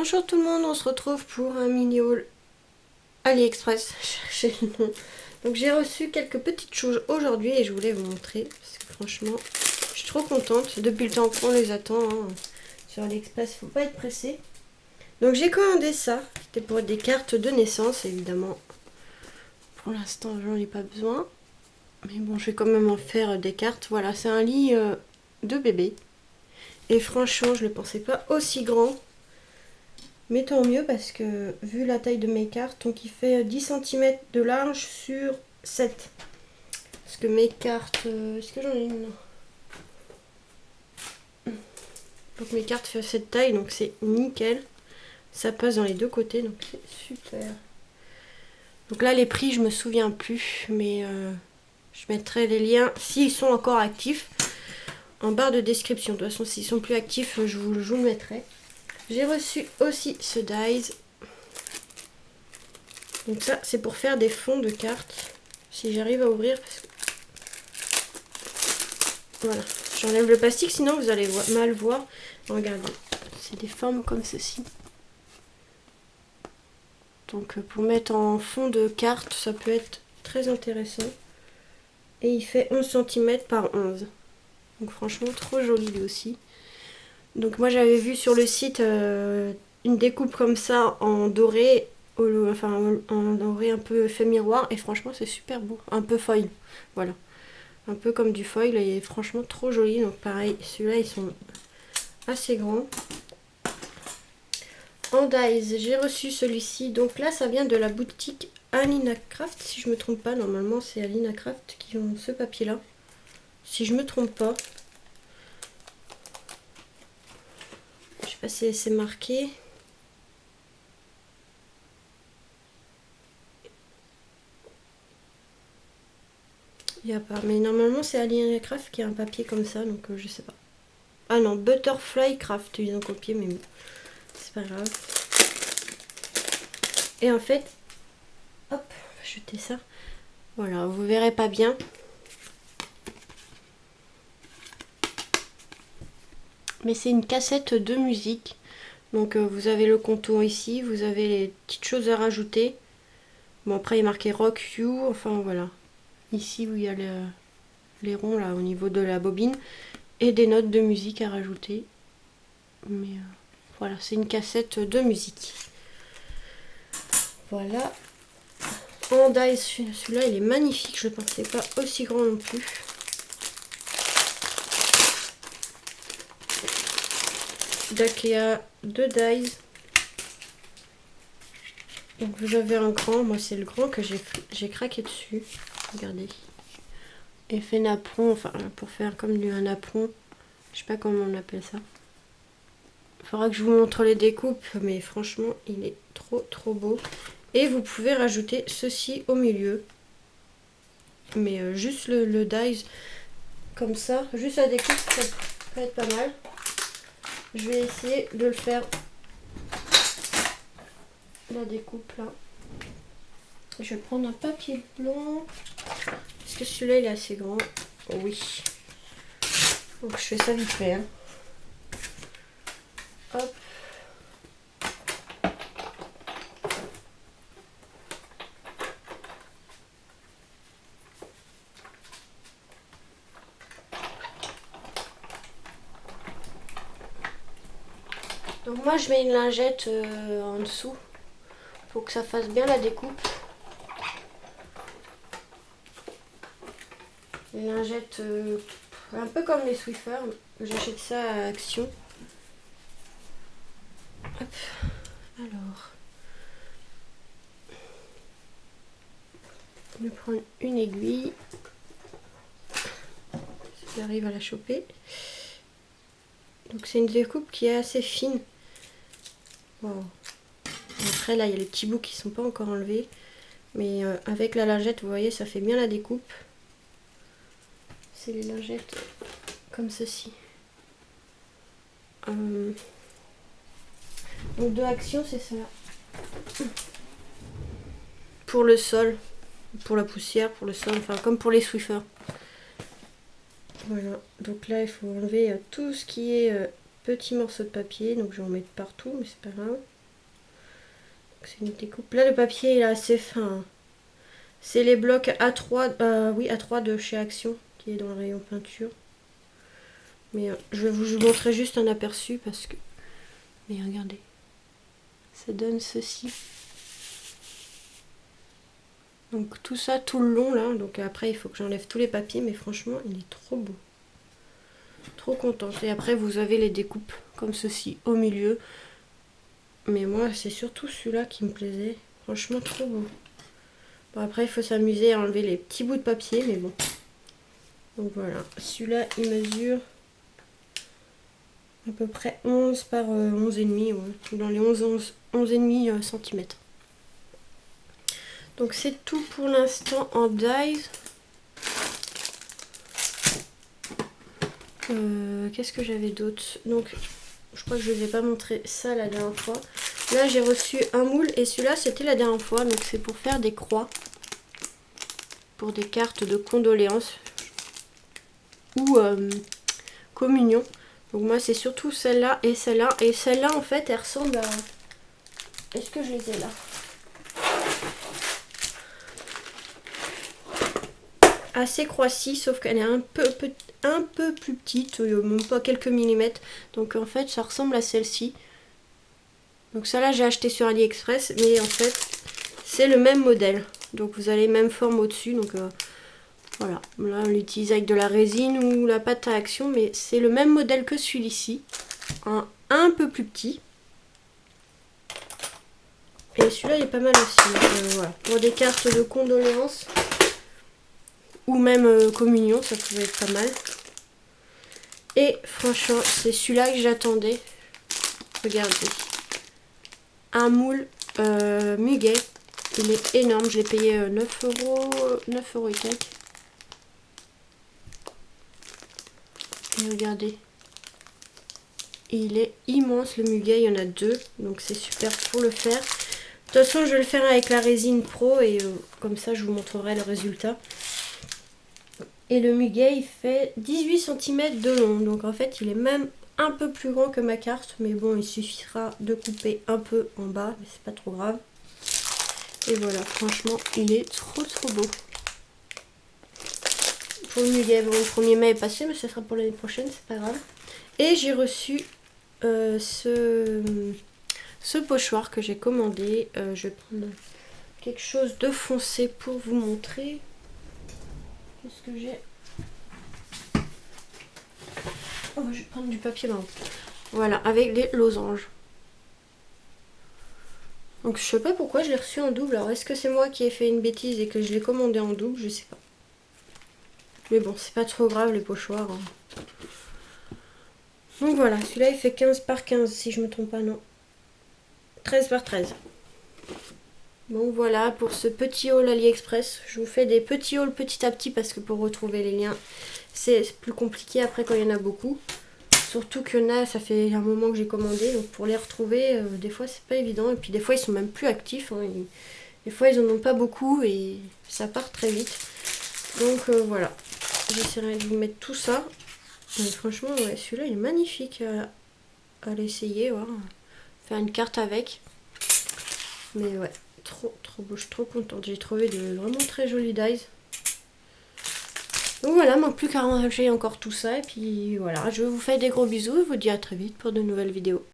Bonjour tout le monde, on se retrouve pour un mini haul AliExpress. Cherchez le nom. Donc j'ai reçu quelques petites choses aujourd'hui et je voulais vous montrer parce que franchement je suis trop contente. Depuis le temps qu'on les attend hein. Sur AliExpress, faut pas être pressé. Donc j'ai commandé ça, c'était pour des cartes de naissance évidemment. Pour l'instant j'en ai pas besoin. Mais bon, je vais quand même en faire des cartes. Voilà, c'est un lit de bébé. Et franchement, je ne le pensais pas aussi grand. Mais tant mieux parce que vu la taille de mes cartes, donc il fait 10 cm de large sur 7. Parce que mes cartes... est-ce que j'en ai une? Donc mes cartes font cette taille, donc c'est nickel. Ça passe dans les deux côtés, donc c'est super. Donc là, les prix, je me souviens plus. Mais je mettrai les liens, s'ils sont encore actifs, en barre de description. De toute façon, s'ils sont plus actifs, je vous le mettrai. J'ai reçu aussi ce dies. Donc ça, c'est pour faire des fonds de cartes. Si j'arrive à ouvrir, parce que... Voilà, j'enlève le plastique, sinon vous allez mal voir. Regardez, c'est des formes comme ceci. Donc pour mettre en fond de carte, ça peut être très intéressant. Et il fait 11 cm par 11. Donc franchement, trop joli lui aussi. Donc moi j'avais vu sur le site une découpe comme ça en doré, enfin en doré un peu fait miroir, et franchement c'est super beau, un peu foil, voilà, un peu comme du foil et franchement trop joli. Donc pareil, celui-là ils sont assez grands. En dies, j'ai reçu celui-ci, donc là ça vient de la boutique Alina Craft, si je me trompe pas, normalement c'est Alina Craft qui ont ce papier là, si je me trompe pas. Je sais pas si c'est marqué. Il n'y a pas. Mais normalement c'est Alien Craft qui a un papier comme ça, donc je sais pas. Ah non, Butterfly Craft, ils ont copié, mais bon, c'est pas grave. Et en fait, hop, on va jeter ça. Voilà, vous verrez pas bien. Mais c'est une cassette de musique. Donc vous avez le contour ici, vous avez les petites choses à rajouter. Bon après il est marqué Rock You, enfin voilà. Ici où il y a les ronds là au niveau de la bobine. Et des notes de musique à rajouter. Mais voilà, c'est une cassette de musique. Voilà. En dies, celui-là il est magnifique, je ne pensais pas aussi grand non plus. D'Akea, 2 dies. Donc vous avez un grand, moi c'est le grand que j'ai craqué dessus. Regardez. Effet napperon, enfin pour faire comme un napperon. Je sais pas comment on appelle ça. Il faudra que je vous montre les découpes, mais franchement il est trop beau. Et vous pouvez rajouter ceci au milieu. Mais juste le dies comme ça, juste la découpe, ça peut être pas mal. Je vais essayer de le faire, la découpe là. Je vais prendre un papier blanc. Est-ce que celui-là il est assez grand? Oui. Donc je fais ça vite fait. Hein. Hop. Donc moi je mets une lingette en dessous pour que ça fasse bien la découpe. Une lingette un peu comme les Swiffer. J'achète ça à Action. Hop. Alors. Je vais prendre une aiguille. Si j'arrive à la choper. Donc c'est une découpe qui est assez fine. Wow. Après là il y a les petits bouts qui sont pas encore enlevés. Mais avec la lingette vous voyez ça fait bien la découpe. C'est les lingettes comme ceci. Donc de Action c'est ça. Pour le sol, pour la poussière, pour le sol, enfin comme pour les Swiffer. Voilà, donc là il faut enlever tout ce qui est petits morceaux de papier, donc je vais en mettre partout, mais c'est pas grave. C'est une découpe. Là, le papier est assez fin. C'est les blocs A3, oui, A3 de chez Action, qui est dans le rayon peinture. Mais je vais vous montrer juste un aperçu parce que... Mais regardez, ça donne ceci. Donc tout ça tout le long là. Donc après, il faut que j'enlève tous les papiers, mais franchement, il est trop beau. Trop contente. Et après, vous avez les découpes comme ceci au milieu. Mais moi, c'est surtout celui-là qui me plaisait. Franchement, trop beau. Bon, après, il faut s'amuser à enlever les petits bouts de papier, mais bon. Donc voilà. Celui-là, il mesure à peu près 11 par 11,5. Ouais. Dans les 11,5 cm. Donc c'est tout pour l'instant en dies. Qu'est-ce que j'avais d'autre? Donc, je crois que je ne vous ai pas montré ça la dernière fois. Là, j'ai reçu un moule et celui-là, c'était la dernière fois. Donc, c'est pour faire des croix. Pour des cartes de condoléances. Ou communion. Donc, moi, c'est surtout celle-là et celle-là. Et celle-là, en fait, elle ressemble à... Est-ce que je les ai là? Assez croissy, sauf qu'elle est un peu plus petite, même pas quelques millimètres. Donc en fait ça ressemble à celle-ci. Donc ça là j'ai acheté sur AliExpress, mais en fait c'est le même modèle. Donc vous avez même forme au-dessus. Donc voilà, là on l'utilise avec de la résine ou la pâte à action, mais c'est le même modèle que celui-ci, un peu plus petit. Et celui-là il est pas mal aussi. Donc, voilà. Pour des cartes de condoléances. Ou même communion, ça pouvait être pas mal. Et franchement, c'est celui-là que j'attendais. Regardez. Un moule muguet. Il est énorme. Je l'ai payé 9 euros et quelques. Et regardez. Il est immense le muguet. Il y en a deux. Donc c'est super pour le faire. De toute façon, je vais le faire avec la résine pro. Et comme ça, je vous montrerai le résultat. Et le muguet, il fait 18 cm de long. Donc en fait, il est même un peu plus grand que ma carte. Mais bon, il suffira de couper un peu en bas. Mais c'est pas trop grave. Et voilà, franchement, il est trop beau. Pour le muguet, bon, le 1er mai est passé. Mais ce sera pour l'année prochaine, c'est pas grave. Et j'ai reçu ce pochoir que j'ai commandé. Je vais prendre quelque chose de foncé pour vous montrer. Qu'est-ce que j'ai? Oh, je vais prendre du papier marron. Voilà, avec les losanges. Donc je sais pas pourquoi je l'ai reçu en double. Alors est-ce que c'est moi qui ai fait une bêtise et que je l'ai commandé en double? Je sais pas. Mais bon, c'est pas trop grave les pochoirs. Hein. Donc voilà, celui-là il fait 15 par 15 si je me trompe pas, non. 13 par 13. Bon voilà pour ce petit haul AliExpress. Je vous fais des petits hauls petit à petit parce que pour retrouver les liens c'est plus compliqué après quand il y en a beaucoup. Surtout qu'il y en a, ça fait un moment que j'ai commandé, donc pour les retrouver, des fois c'est pas évident. Et puis des fois ils sont même plus actifs, hein, des fois ils en ont pas beaucoup et ça part très vite. Donc voilà, j'essaierai de vous mettre tout ça. Mais franchement, ouais, celui-là il est magnifique à l'essayer, ouais. Faire une carte avec. Mais ouais, trop beau, je suis trop contente. J'ai trouvé de vraiment très jolis dies. Donc voilà, manque plus qu'à ranger encore tout ça. Et puis voilà, je vous fais des gros bisous et vous dis à très vite pour de nouvelles vidéos.